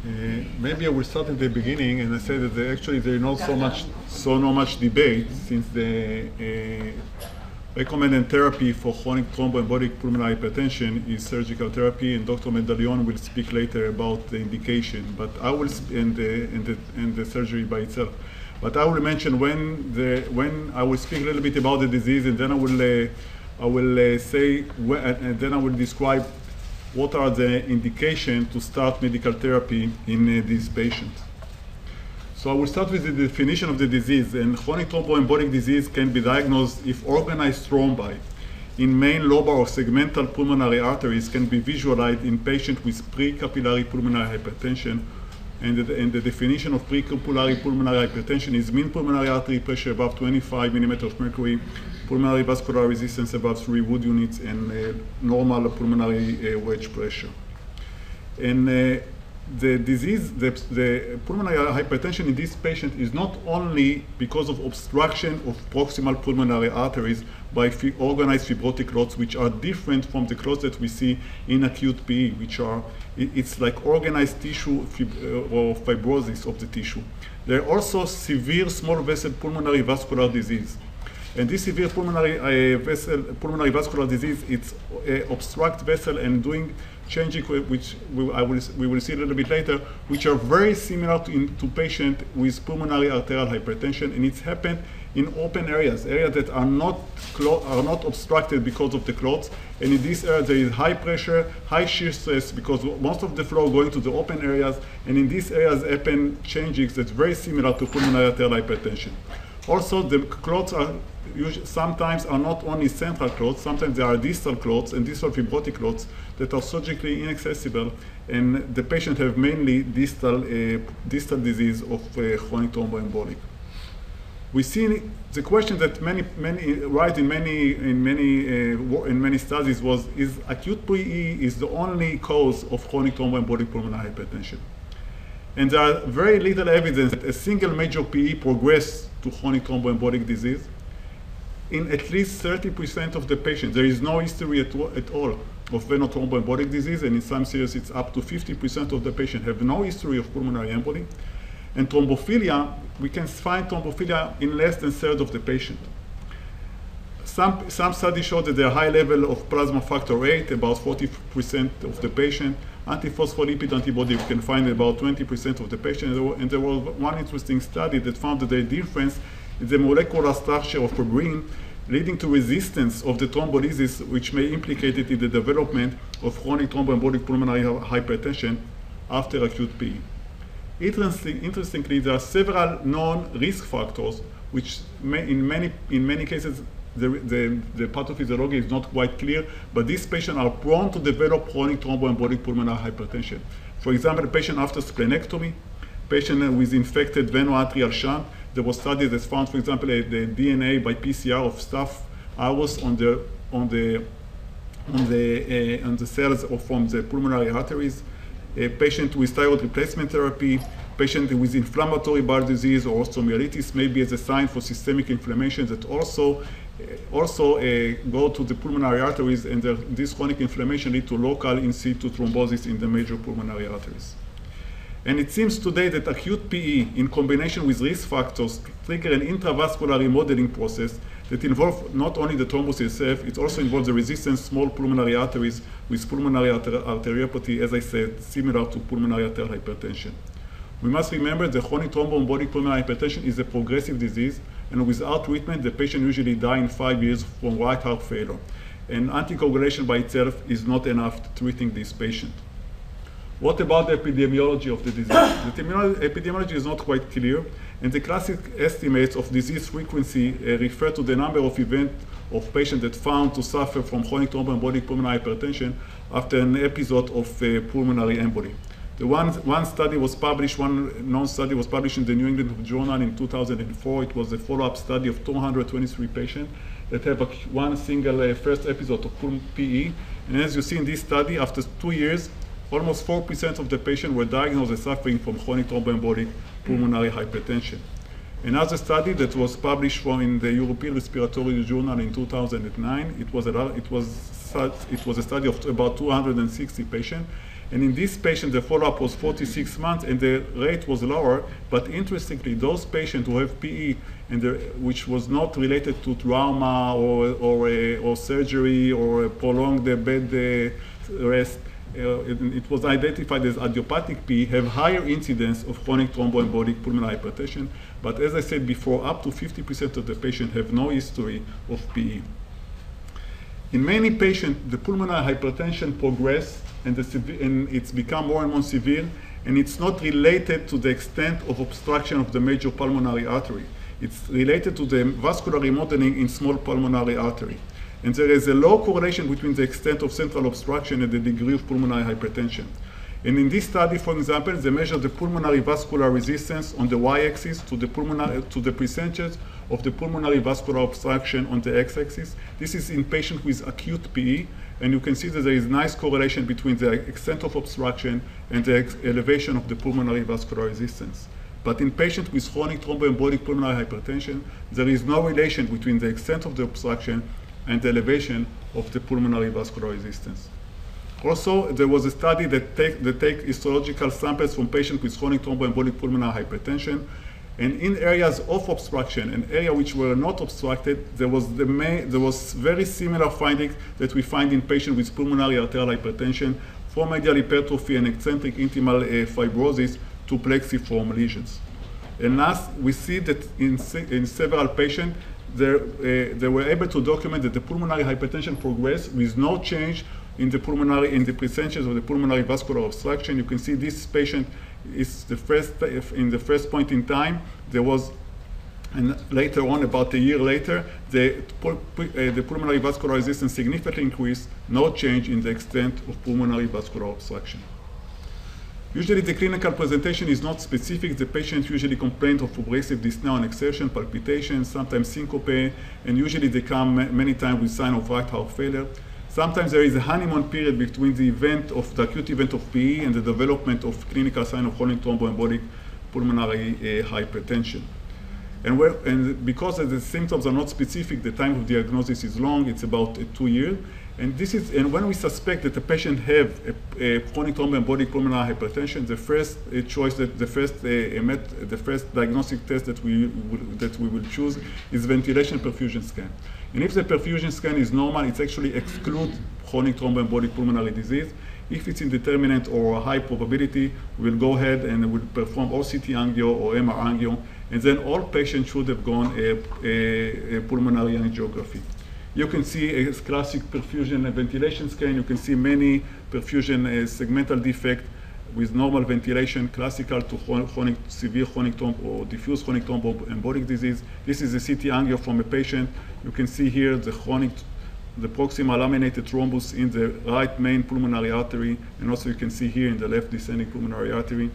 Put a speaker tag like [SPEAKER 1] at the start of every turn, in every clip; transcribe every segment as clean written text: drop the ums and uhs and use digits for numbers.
[SPEAKER 1] Maybe I will start at the beginning, and I say that actually there is not so much debate, since the recommended therapy for chronic thromboembolic pulmonary hypertension is surgical therapy, and Dr. Medallion will speak later about the indication, but I will and the surgery by itself. But I will mention when I will speak a little bit about the disease, and then I will say, and then I will describe what are the indications to start medical therapy in these patients. So I will start with the definition of the disease. And chronic thromboembolic disease can be diagnosed if organized thrombi in main lobar or segmental pulmonary arteries can be visualized in patients with pre-capillary pulmonary hypertension. And the definition of pre-capillary pulmonary hypertension is mean pulmonary artery pressure above 25 millimeters of mercury, pulmonary vascular resistance above 3 Wood units, and normal pulmonary wedge pressure. And the disease, the pulmonary hypertension in this patient is not only because of obstruction of proximal pulmonary arteries by organized fibrotic clots, which are different from the clots that we see in acute PE, which are, it's like organized tissue or fibrosis of the tissue. There are also severe small vessel pulmonary vascular disease. And this severe pulmonary vascular disease, it's obstruct vessel and doing changing, which we will see a little bit later, which are very similar to patients with pulmonary arterial hypertension, and it's happened in open areas that are not obstructed because of the clots. And in this area there is high pressure, high shear stress, because most of the flow going to the open areas, and in these areas happen changes that's very similar to pulmonary arterial hypertension. Also, the clots are sometimes are not only central clots, sometimes there are distal clots and distal fibrotic clots that are surgically inaccessible, and the patient have mainly distal disease of chronic thromboembolic. We see the question that many rise in many studies was, is acute PE is the only cause of chronic thromboembolic pulmonary hypertension? And there are very little evidence that a single major PE progressed to chronic thromboembolic disease. In at least 30% of the patients, there is no history at all of venothromboembolic disease, and in some series it's up to 50% of the patients have no history of pulmonary emboli. And thrombophilia, we can find thrombophilia in less than a third of the patient. Some studies show that there are high level of plasma factor VIII, about 40% of the patient. Antiphospholipid antibody, we can find about 20% of the patient. And there was one interesting study that found that the difference in the molecular structure of fibrin leading to resistance of the thrombolysis, which may implicate it in the development of chronic thromboembolic pulmonary hypertension after acute PE. Interestingly, there are several known risk factors, which in many cases the pathophysiology is not quite clear, but these patients are prone to develop chronic thromboembolic pulmonary hypertension. For example, a patient after splenectomy, patient with infected venoatrial shunt. There was studies that found, for example, the DNA by PCR of staph aureus on the cells from the pulmonary arteries. A patient with thyroid replacement therapy, patient with inflammatory bowel disease or osteomyelitis may be as a sign for systemic inflammation that also go to the pulmonary arteries, and this chronic inflammation lead to local in situ thrombosis in the major pulmonary arteries. And it seems today that acute PE in combination with risk factors trigger an intravascular remodeling process that involves not only the thrombus itself, it also involves the resistant small pulmonary arteries with pulmonary arteriopathy, as I said, similar to pulmonary arterial hypertension. We must remember that chronic thromboembolic pulmonary hypertension is a progressive disease, and without treatment, the patient usually dies in 5 years from right heart failure. And anticoagulation by itself is not enough to treating this patient. What about the epidemiology of the disease? The epidemiology is not quite clear, and the classic estimates of disease frequency refer to the number of events of patients that found to suffer from chronic thromboembolic pulmonary hypertension after an episode of pulmonary emboli. The one study was published, one non-study was published in the New England Journal in 2004. It was a follow-up study of 223 patients that have one single first episode of PE. And as you see in this study, after 2 years, almost 4% of the patients were diagnosed as suffering from chronic thromboembolic pulmonary hypertension. Another study that was published in the European Respiratory Journal in 2009, it was a study of about 260 patients, And in this patient, the follow-up was 46 months, and the rate was lower. But interestingly, those patients who have PE, which was not related to trauma or surgery or prolonged bed rest, it was identified as idiopathic PE, have higher incidence of chronic thromboembolic pulmonary hypertension. But as I said before, up to 50% of the patients have no history of PE. In many patients, the pulmonary hypertension progressed and it's become more and more severe, and it's not related to the extent of obstruction of the major pulmonary artery. It's related to the vascular remodeling in small pulmonary artery. And there is a low correlation between the extent of central obstruction and the degree of pulmonary hypertension. And in this study, for example, they measured the pulmonary vascular resistance on the y-axis to the percentage of the pulmonary vascular obstruction on the x-axis. This is in patients with acute PE, and you can see that there is nice correlation between the extent of obstruction and the elevation of the pulmonary vascular resistance. But in patients with chronic thromboembolic pulmonary hypertension, there is no relation between the extent of the obstruction and the elevation of the pulmonary vascular resistance. Also, there was a study that take histological samples from patients with chronic thromboembolic pulmonary hypertension, and in areas of obstruction and areas which were not obstructed, there was very similar findings that we find in patients with pulmonary arterial hypertension, from medial hypertrophy and eccentric intimal fibrosis to plexiform lesions. And last, we see that in several patients, they were able to document that the pulmonary hypertension progressed with no change in the percentages of the pulmonary vascular obstruction. You can see this patient is in the first point in time. There was, and later on, about a year later, the pulmonary vascular resistance significantly increased, no change in the extent of pulmonary vascular obstruction. Usually the clinical presentation is not specific. The patient usually complains of progressive dyspnea and exertion, palpitation, sometimes syncope, and usually they come many times with sign of right heart failure. Sometimes there is a honeymoon period between the acute event of PE and the development of clinical sign of chronic thromboembolic pulmonary hypertension. And because the symptoms are not specific, the time of diagnosis is long. It's about 2 years. And when we suspect that the patient have a chronic thromboembolic pulmonary hypertension, the first choice, the first diagnostic test that we will choose is ventilation perfusion scan. And if the perfusion scan is normal, it actually excludes chronic thromboembolic pulmonary disease. If it's indeterminate or a high probability, we'll go ahead and we'll perform or CT angio or MR angio, and then all patients should have gone a pulmonary angiography. You can see a classic perfusion and ventilation scan. You can see many perfusion segmental defect with normal ventilation, classical to severe chronic or diffuse chronic thromboembolic disease. This is a CT angio from a patient. You can see here the proximal laminated thrombus in the right main pulmonary artery, and also you can see here in the left descending pulmonary artery.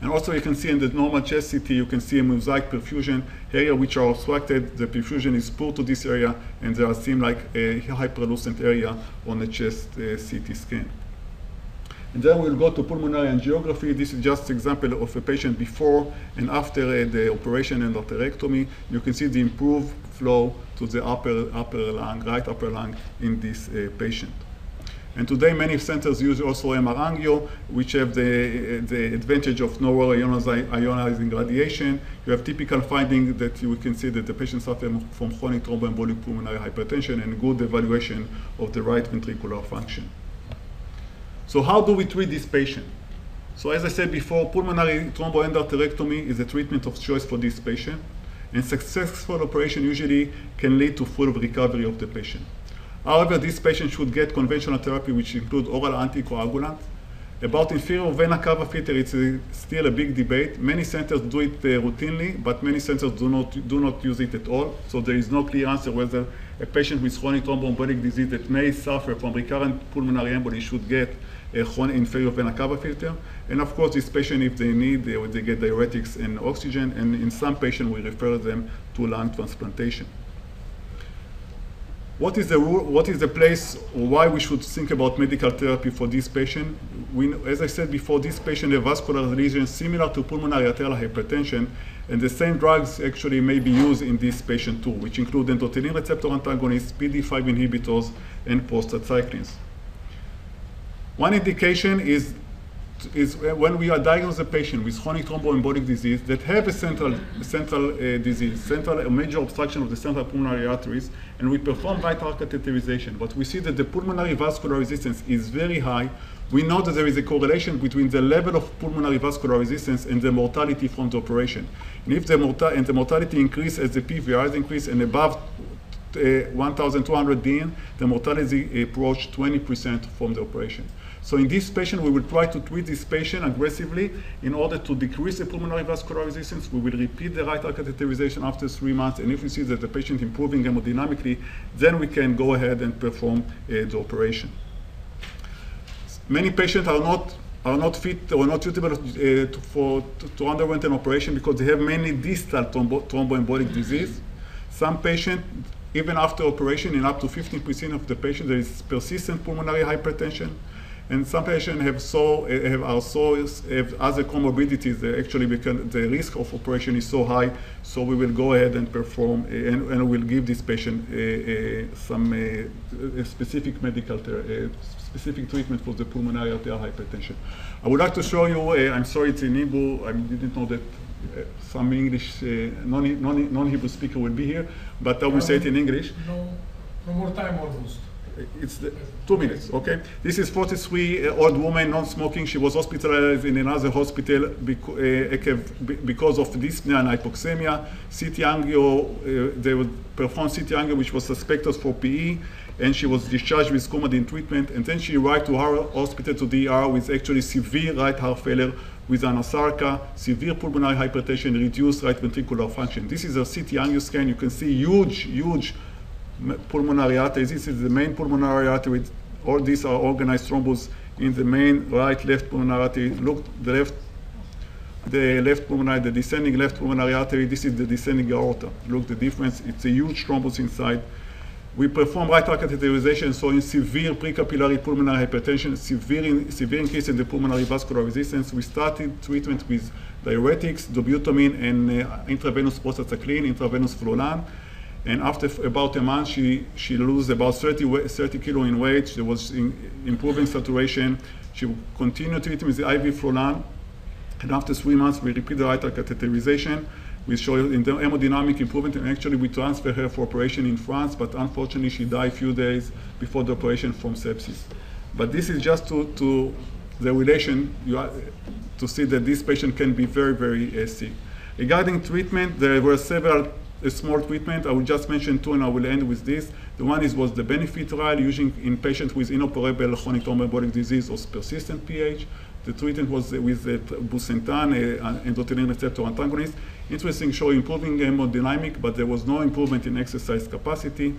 [SPEAKER 1] And also you can see in the normal chest CT, you can see a mosaic perfusion. Area which are obstructed, the perfusion is poor to this area, and there seem like a hyperlucent area on the chest CT scan. And then we'll go to pulmonary angiography. This is just an example of a patient before and after the operation and atherectomy. You can see the improved flow to the right upper lung in this patient. And today, many centers use also MR angio, which have the advantage of no ionizing radiation. You have typical finding that you can see that the patient suffers from chronic thromboembolic pulmonary hypertension and good evaluation of the right ventricular function. So how do we treat this patient? So as I said before, pulmonary thromboendarterectomy is a treatment of choice for this patient, and successful operation usually can lead to full recovery of the patient. However, this patient should get conventional therapy, which include oral anticoagulant. About inferior vena cava filter, it's still a big debate. Many centers do it routinely, but many centers do not use it at all. So there is no clear answer whether a patient with chronic thromboembolic disease that may suffer from recurrent pulmonary emboli should get a inferior vena cava filter. And of course, this patient, if they need, they get diuretics and oxygen. And in some patients, we refer them to lung transplantation. What is the place, or why we should think about medical therapy for this patient? As I said before, this patient has vascular lesions similar to pulmonary arterial hypertension, and the same drugs actually may be used in this patient too, which include endothelin receptor antagonists, PD5 inhibitors, and prostacyclins. One indication is when we are diagnosed a patient with chronic thromboembolic disease that have a central disease, a major obstruction of the central pulmonary arteries, and we perform right heart catheterization. But we see that the pulmonary vascular resistance is very high. We know that there is a correlation between the level of pulmonary vascular resistance and the mortality from the operation. And if the mortality increases as the PVRs increase and above 1,200 DN, the mortality approach 20% from the operation. So in this patient, we will try to treat this patient aggressively in order to decrease the pulmonary vascular resistance. We will repeat the right heart catheterization after 3 months, and if we see that the patient improving hemodynamically, then we can go ahead and perform the operation. Many patients are not fit or not suitable to undergo an operation because they have mainly distal thromboembolic disease. Some patients, even after operation, in up to 15% of the patients, there is persistent pulmonary hypertension. And some patients have other comorbidities. Actually, because the risk of operation is so high, so we will go ahead and perform, and we'll give this patient some specific specific treatment for the pulmonary arterial hypertension. I would like to show you. I'm sorry, it's in Hebrew. I didn't know that some English non-Hebrew speaker will be here, but I will say it in English.
[SPEAKER 2] No more time, almost.
[SPEAKER 1] It's 2 minutes, okay? This is 43-year-old woman, non-smoking. She was hospitalized in another hospital because of dyspnea and hypoxemia. CT angio, they would perform CT angio, which was suspected for PE, and she was discharged with Coumadin treatment. And then she arrived to our hospital, to the ER, with actually severe right heart failure, with anasarca, severe pulmonary hypertension, reduced right ventricular function. This is a CT angio scan. You can see huge pulmonary arteries. This is the main pulmonary artery. All these are organized thrombus in the main left pulmonary artery. Look, the left pulmonary, the descending left pulmonary artery. This is the descending aorta. Look, the difference. It's a huge thrombus inside. We perform right heart catheterization, so in severe precapillary pulmonary hypertension, severe increase in the pulmonary vascular resistance. We started treatment with diuretics, dobutamine, and intravenous prostacyclin, intravenous Flolan. And after about a month, she lose about 30 kilo in weight. She was improving saturation. She continued treatment with the IV Flolan. And after 3 months, we repeat the right heart catheterization. We show in the hemodynamic improvement, and actually we transfer her for operation in France, but unfortunately she died a few days before the operation from sepsis. But this is just to the relation, to see that this patient can be very sick. Regarding treatment, there were several small treatment. I will just mention 2 and I will end with this. The one was the benefit trial using in patients with inoperable chronic thromboembolic disease or persistent PH. The treatment was with busentan, an endothelin receptor antagonist. Interesting, showing improving hemodynamic, but there was no improvement in exercise capacity.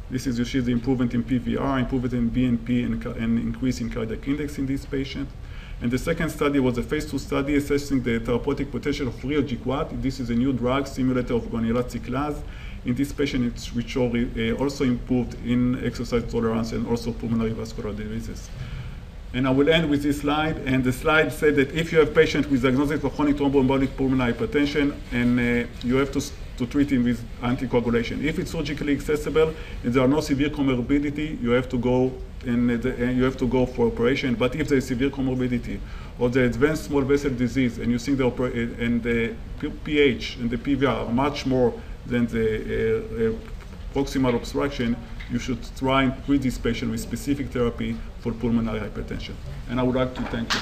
[SPEAKER 1] This is, you see the improvement in PVR, improvement in BNP, and increase in cardiac index in this patient. And the second study was a phase 2 study assessing the therapeutic potential of Riojiquat. This is a new drug, stimulator of guanylate cyclase. In this patient, which also improved in exercise tolerance and also pulmonary vascular diseases. And I will end with this slide. And the slide said that if you have a patient with diagnosis of chronic thromboembolic pulmonary hypertension, and you have to treat him with anticoagulation. If it's surgically accessible and there are no severe comorbidity, you have to go you have to go for operation. But if there is severe comorbidity or the advanced small vessel disease, and you think the pH and the PVR are much more than the proximal obstruction, you should try and treat this patient with specific therapy for pulmonary hypertension. And I would like to thank you.